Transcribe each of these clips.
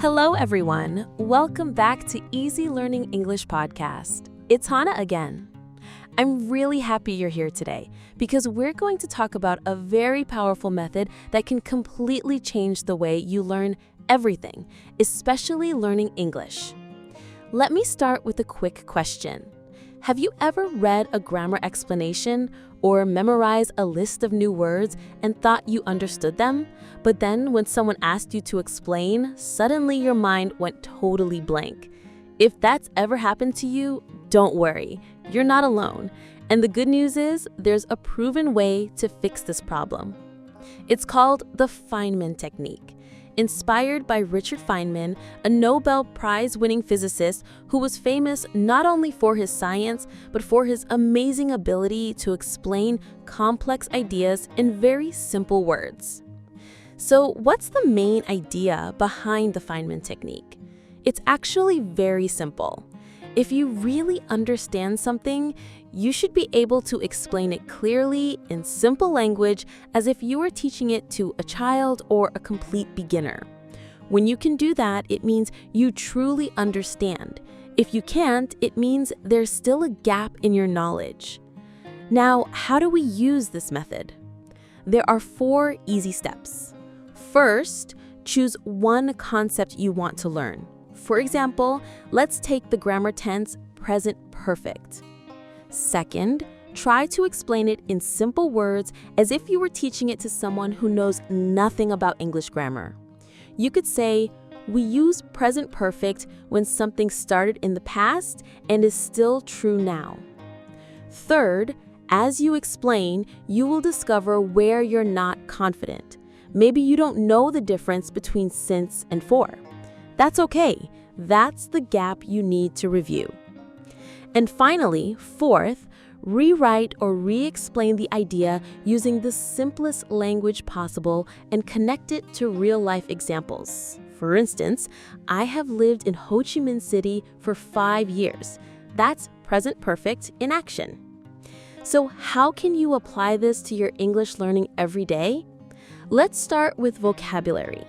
Hello, everyone. Welcome back to Easy Learning English Podcast. It's Hannah again. I'm really happy you're here today because we're going to talk about a very powerful method that can completely change the way you learn everything, especially learning English. Let me start with a quick question. Have you ever read a grammar explanation or memorized a list of new words and thought you understood them, but then when someone asked you to explain, suddenly your mind went totally blank? If that's ever happened to you, don't worry, you're not alone. And the good news is there's a proven way to fix this problem. It's called the Feynman Technique. Inspired by Richard Feynman, a Nobel Prize-winning physicist who was famous not only for his science, but for his amazing ability to explain complex ideas in very simple words. So, what's the main idea behind the Feynman Technique? It's actually very simple. If you really understand something, you should be able to explain it clearly in simple language as if you were teaching it to a child or a complete beginner. When you can do that, it means you truly understand. If you can't, it means there's still a gap in your knowledge. Now, how do we use this method? There are 4 easy steps. First, choose one concept you want to learn. For example, let's take the grammar tense present perfect. Second, try to explain it in simple words as if you were teaching it to someone who knows nothing about English grammar. You could say, we use present perfect when something started in the past and is still true now. Third, as you explain, you will discover where you're not confident. Maybe you don't know the difference between since and for. That's okay. That's the gap you need to review. And finally, fourth, rewrite or re-explain the idea using the simplest language possible and connect it to real-life examples. For instance, I have lived in Ho Chi Minh City for 5 years. That's present perfect in action. So how can you apply this to your English learning every day? Let's start with vocabulary.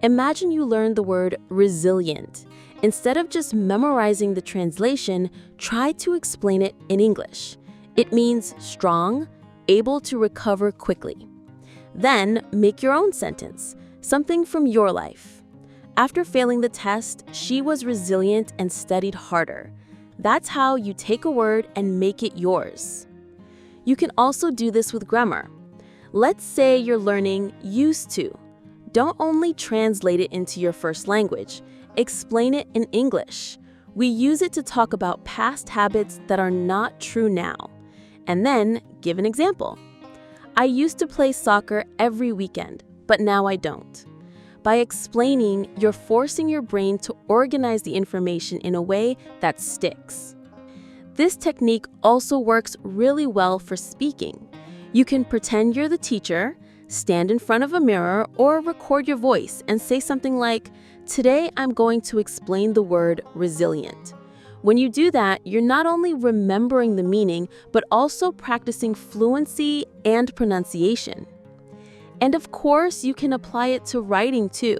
Imagine you learned the word resilient. Instead of just memorizing the translation, try to explain it in English. It means strong, able to recover quickly. Then make your own sentence, something from your life. After failing the test, she was resilient and studied harder. That's how you take a word and make it yours. You can also do this with grammar. Let's say you're learning used to. Don't only translate it into your first language. Explain it in English. We use it to talk about past habits that are not true now. And then give an example. I used to play soccer every weekend, but now I don't. By explaining, you're forcing your brain to organize the information in a way that sticks. This technique also works really well for speaking. You can pretend you're the teacher, stand in front of a mirror, or record your voice and say something like, "Today I'm going to explain the word resilient." When you do that, you're not only remembering the meaning, but also practicing fluency and pronunciation. And of course, you can apply it to writing too.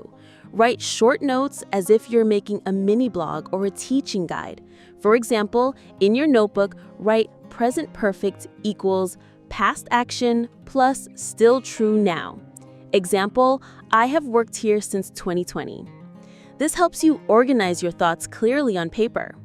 Write short notes as if you're making a mini blog or a teaching guide. For example, in your notebook, write present perfect equals past action plus still true now. Example, I have worked here since 2020. This helps you organize your thoughts clearly on paper.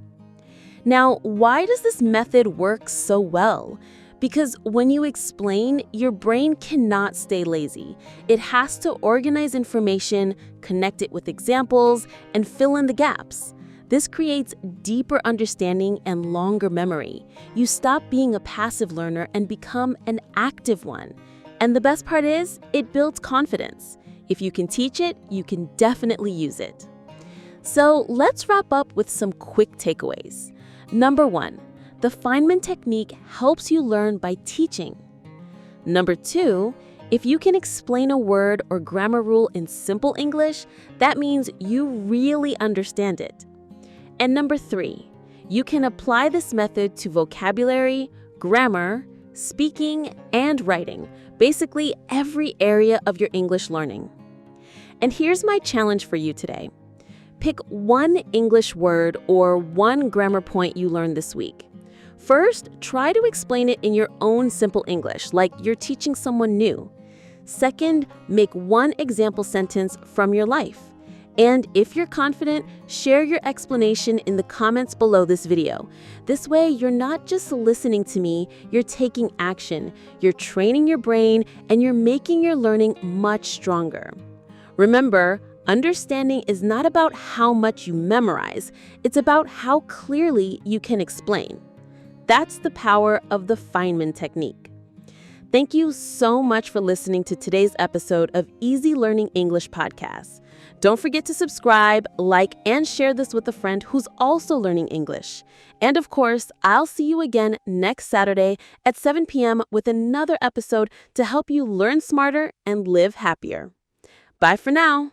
Now, why does this method work so well? Because when you explain, your brain cannot stay lazy. It has to organize information, connect it with examples, and fill in the gaps. This creates deeper understanding and longer memory. You stop being a passive learner and become an active one. And the best part is, it builds confidence. If you can teach it, you can definitely use it. So let's wrap up with some quick takeaways. Number 1, the Feynman Technique helps you learn by teaching. Number 2, if you can explain a word or grammar rule in simple English, that means you really understand it. And number 3, you can apply this method to vocabulary, grammar, speaking, and writing, basically every area of your English learning. And here's my challenge for you today. Pick one English word or one grammar point you learned this week. First, try to explain it in your own simple English, like you're teaching someone new. Second, make one example sentence from your life. And if you're confident, share your explanation in the comments below this video. This way, you're not just listening to me, you're taking action, you're training your brain, and you're making your learning much stronger. Remember, understanding is not about how much you memorize, it's about how clearly you can explain. That's the power of the Feynman Technique. Thank you so much for listening to today's episode of Easy Learning English Podcast. Don't forget to subscribe, like, and share this with a friend who's also learning English. And of course, I'll see you again next Saturday at 7 p.m. with another episode to help you learn smarter and live happier. Bye for now.